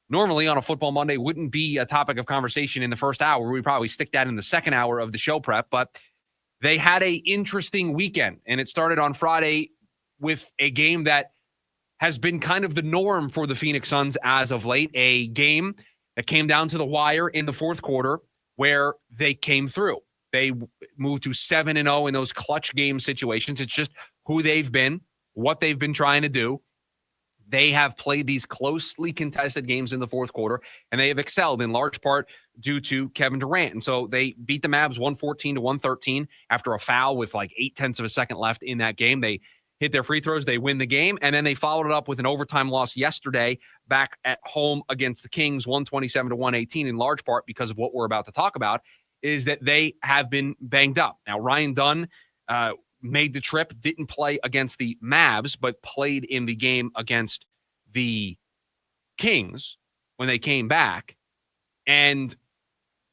normally on a football Monday wouldn't be a topic of conversation in the first hour. We probably stick that in the second hour of the show prep, but they had a interesting weekend, and it started on Friday with a game that has been kind of the norm for the Phoenix Suns as of late, a game that came down to the wire in the fourth quarter where they came through. They moved to 7-0 in those clutch game situations. It's just who they've been, what they've been trying to do. They have played these closely contested games in the fourth quarter, and they have excelled in large part due to Kevin Durant. And so they beat the Mavs 114-113 after a foul with like 0.8 of a second left in that game. They hit their free throws, they win the game, and then they followed it up with an overtime loss yesterday back at home against the Kings, 127-118, in large part because of what we're about to talk about, is that they have been banged up. Now, Ryan Dunn made the trip, didn't play against the Mavs, but played in the game against the Kings when they came back. And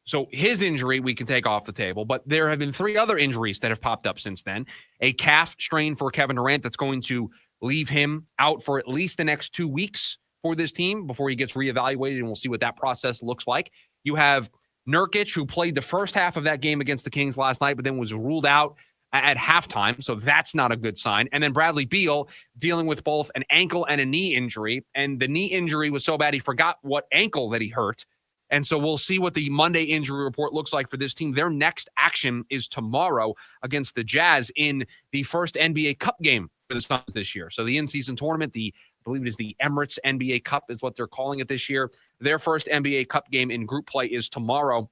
so his injury we can take off the table, but there have been 3 other injuries that have popped up since then. A calf strain for Kevin Durant that's going to leave him out for at least the next 2 weeks for this team before he gets reevaluated, and we'll see what that process looks like. You have Nurkic, who played the first half of that game against the Kings last night, but then was ruled out at halftime, so that's not a good sign. And then Bradley Beal dealing with both an ankle and a knee injury, and the knee injury was so bad he forgot what ankle that he hurt. And so we'll see what the Monday injury report looks like for this team. Their next action is tomorrow against the Jazz in the first NBA Cup game for the Suns this year. So the in-season tournament, I believe it is the Emirates NBA Cup is what they're calling it this year. Their first NBA Cup game in group play is tomorrow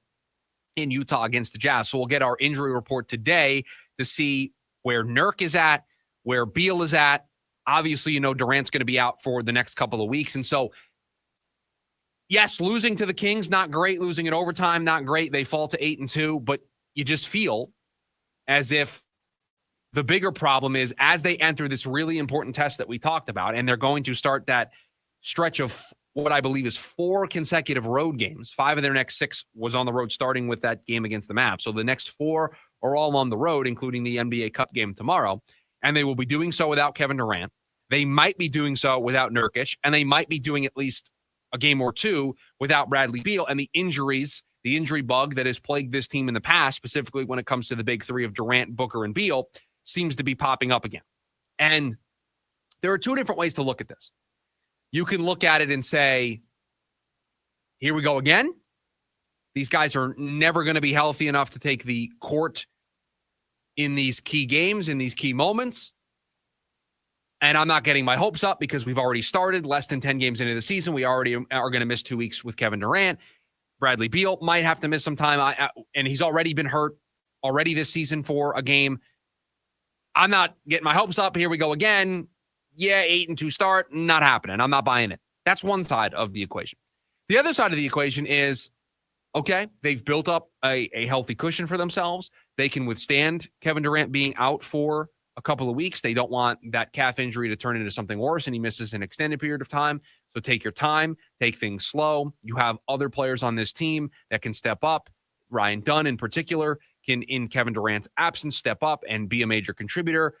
in Utah against the Jazz. So we'll get our injury report today to see where Nurk is at, where Beal is at. Obviously, Durant's going to be out for the next couple of weeks. And so, yes, losing to the Kings, not great. Losing in overtime, not great. They fall to 8-2, but you just feel as if the bigger problem is as they enter this really important test that we talked about, and they're going to start that stretch of what I believe is 4 consecutive road games. 5 of their next 6 was on the road, starting with that game against the Mavs. So the next 4 are all on the road, including the NBA Cup game tomorrow. And they will be doing so without Kevin Durant. They might be doing so without Nurkic, and they might be doing at least a game or 2 without Bradley Beal. And the injury bug that has plagued this team in the past, specifically when it comes to the big 3 of Durant, Booker, and Beal, seems to be popping up again. And there are 2 different ways to look at this. You can look at it and say, here we go again. These guys are never going to be healthy enough to take the court in these key games, in these key moments. And I'm not getting my hopes up because we've already started less than 10 games into the season. We already are going to miss 2 weeks with Kevin Durant. Bradley Beal might have to miss some time, and he's already been hurt already this season for a game. I'm not getting my hopes up. Here we go again. Yeah, 8-2 start, not happening. I'm not buying it. That's one side of the equation. The other side of the equation is, okay, they've built up a healthy cushion for themselves. They can withstand Kevin Durant being out for a couple of weeks. They don't want that calf injury to turn into something worse, and he misses an extended period of time. So take your time, take things slow. You have other players on this team that can step up. Ryan Dunn in particular can, in Kevin Durant's absence, step up and be a major contributor.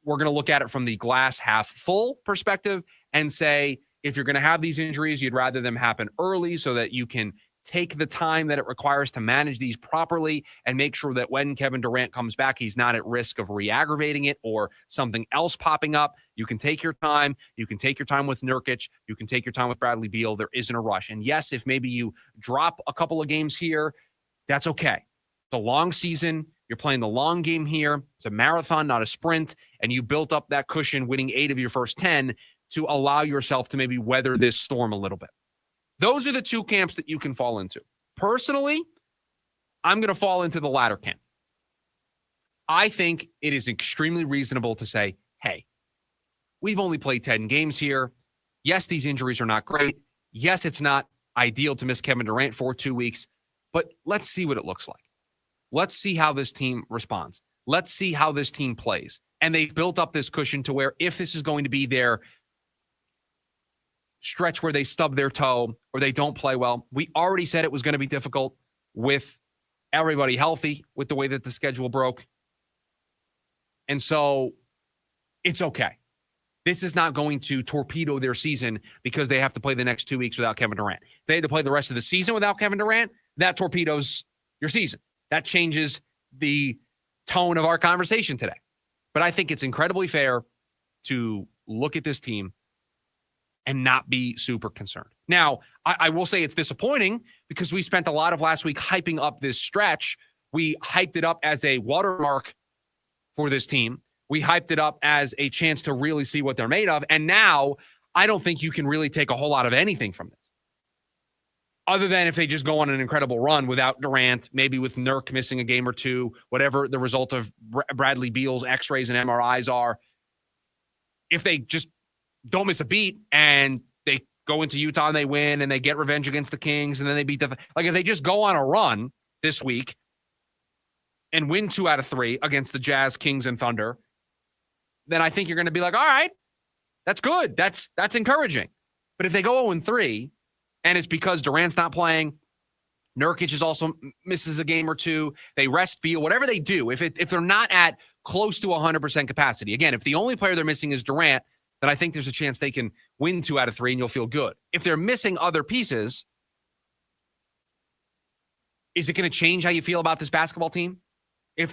We're going to look at it from the glass half full perspective and say, if you're going to have these injuries, you'd rather them happen early so that you can take the time that it requires to manage these properly and make sure that when Kevin Durant comes back, he's not at risk of re-aggravating it or something else popping up. You can take your time. You can take your time with Nurkic. You can take your time with Bradley Beal. There isn't a rush. And yes, if maybe you drop a couple of games here, that's okay. It's a long season. You're playing the long game here. It's a marathon, not a sprint. And you built up that cushion, winning 8 of your first 10 to allow yourself to maybe weather this storm a little bit. Those are the 2 camps that you can fall into. Personally, I'm going to fall into the latter camp. I think it is extremely reasonable to say, hey, we've only played 10 games here. Yes, these injuries are not great. Yes, it's not ideal to miss Kevin Durant for 2 weeks, but let's see what it looks like. Let's see how this team responds. Let's see how this team plays. And they've built up this cushion to where if this is going to be their stretch where they stub their toe or they don't play well, we already said it was going to be difficult with everybody healthy with the way that the schedule broke. And so it's okay. This is not going to torpedo their season because they have to play the next 2 weeks without Kevin Durant. If they had to play the rest of the season without Kevin Durant, that torpedoes your season. That changes the tone of our conversation today. But I think it's incredibly fair to look at this team and not be super concerned. Now, I will say it's disappointing because we spent a lot of last week hyping up this stretch. We hyped it up as a watermark for this team. We hyped it up as a chance to really see what they're made of. And now I don't think you can really take a whole lot of anything from this. Other than if they just go on an incredible run without Durant, maybe with Nurk missing a game or two, whatever the result of Bradley Beal's x-rays and MRIs are. If they just don't miss a beat and they go into Utah and they win and they get revenge against the Kings and then they beat like if they just go on a run this week and win 2 out of 3 against the Jazz, Kings, and Thunder, then I think you're going to be like, all right, that's good. That's encouraging. But if they go 0-3 and it's because Durant's not playing, Nurkic is also misses a game or two, they rest Beal, whatever they do, if they're not at close to 100% capacity, again, if the only player they're missing is Durant, then I think there's a chance they can win 2 out of 3 and you'll feel good. If they're missing other pieces, is it going to change how you feel about this basketball team? If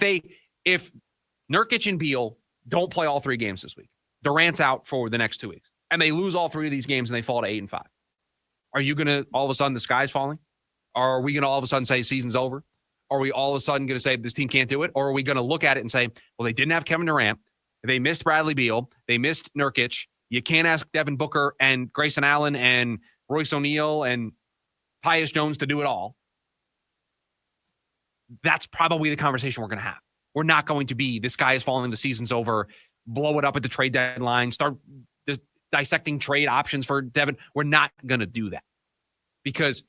Nurkic and Beal don't play all 3 games this week, Durant's out for the next 2 weeks, and they lose all 3 of these games and they fall to 8-5, are you going to all of a sudden the sky's falling? Are we going to all of a sudden say season's over? Are we all of a sudden going to say this team can't do it? Or are we going to look at it and say, well, they didn't have Kevin Durant. They missed Bradley Beal. They missed Nurkic. You can't ask Devin Booker and Grayson Allen and Royce O'Neal and Tyus Jones to do it all. That's probably the conversation we're going to have. We're not going to be, this guy is falling, the season's over, blow it up at the trade deadline, start dissecting trade options for Devin. We're not going to do that because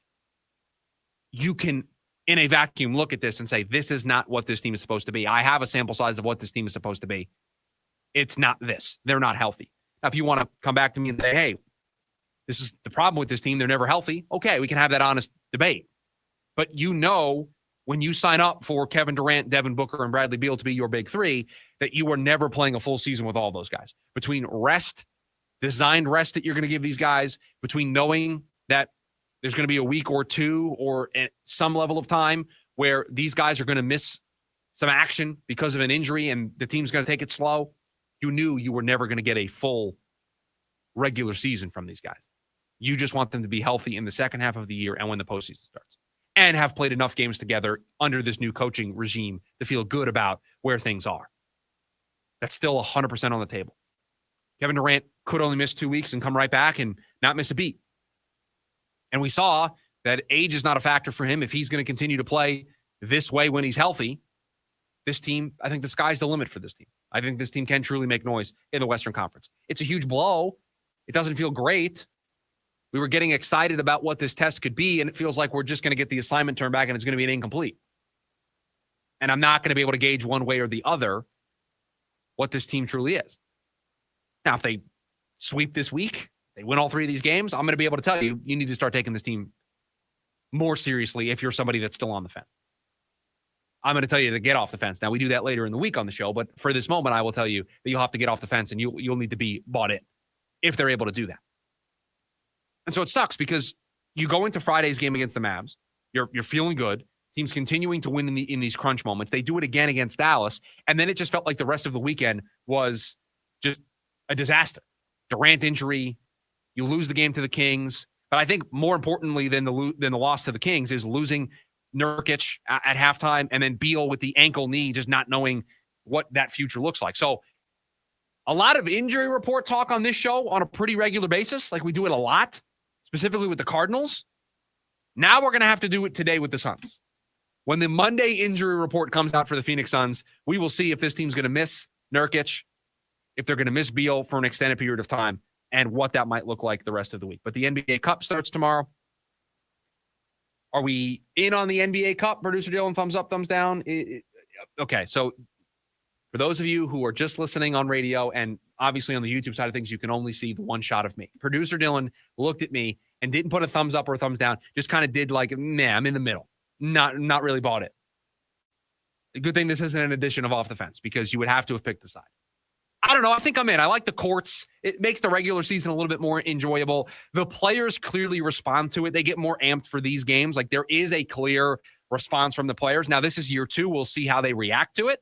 you can, in a vacuum, look at this and say, this is not what this team is supposed to be. I have a sample size of what this team is supposed to be. It's not this. They're not healthy. Now, if you want to come back to me and say, hey, this is the problem with this team, they're never healthy. Okay, we can have that honest debate. But you know, when you sign up for Kevin Durant, Devin Booker, and Bradley Beal to be your big 3, that you are never playing a full season with all those guys. Between rest, designed rest that you're going to give these guys, between knowing that there's going to be a week or 2 or some level of time where these guys are going to miss some action because of an injury and the team's going to take it slow, you knew you were never going to get a full regular season from these guys. You just want them to be healthy in the second half of the year and when the postseason starts, and have played enough games together under this new coaching regime to feel good about where things are. That's still 100% on the table. Kevin Durant could only miss 2 weeks and come right back and not miss a beat. And we saw that age is not a factor for him. If he's going to continue to play this way when he's healthy, this team, I think the sky's the limit for this team. I think this team can truly make noise in the Western Conference. It's a huge blow. It doesn't feel great. We were getting excited about what this test could be, and it feels like we're just going to get the assignment turned back and it's going to be an incomplete. And I'm not going to be able to gauge one way or the other what this team truly is. Now, if they sweep this week, they win all 3 of these games, I'm going to be able to tell you, you need to start taking this team more seriously if you're somebody that's still on the fence. I'm going to tell you to get off the fence. Now, we do that later in the week on the show, but for this moment, I will tell you that you'll have to get off the fence and you'll need to be bought in if they're able to do that. And so it sucks because you go into Friday's game against the Mavs, you're feeling good. Team's continuing to win in these crunch moments. They do it again against Dallas, and then it just felt like the rest of the weekend was just a disaster. Durant injury, you lose the game to the Kings, but I think more importantly than the loss to the Kings is losing Nurkic at halftime, and then Beal with the ankle knee, just not knowing what that future looks like. So a lot of injury report talk on this show on a pretty regular basis, like we do it a lot, specifically with the Cardinals. Now we're going to have to do it today with the Suns. When the Monday injury report comes out for the Phoenix Suns, we will see if this team's going to miss Nurkic, if they're going to miss Beal for an extended period of time, and what that might look like the rest of the week. But the NBA Cup starts tomorrow. Are we in on the NBA Cup? Producer Dylan, thumbs up, thumbs down? Okay, so for those of you who are just listening on radio and obviously on the YouTube side of things, you can only see the one shot of me. Producer Dylan looked at me and didn't put a thumbs up or a thumbs down, just kind of did like, nah, I'm in the middle. Not really bought it. A good thing this isn't an edition of Off the Fence because you would have to have picked the side. I don't know. I think I'm in. I like the courts. It makes the regular season a little bit more enjoyable. The players clearly respond to it. They get more amped for these games. Like there is a clear response from the players. Now, this is year 2. We'll see how they react to it.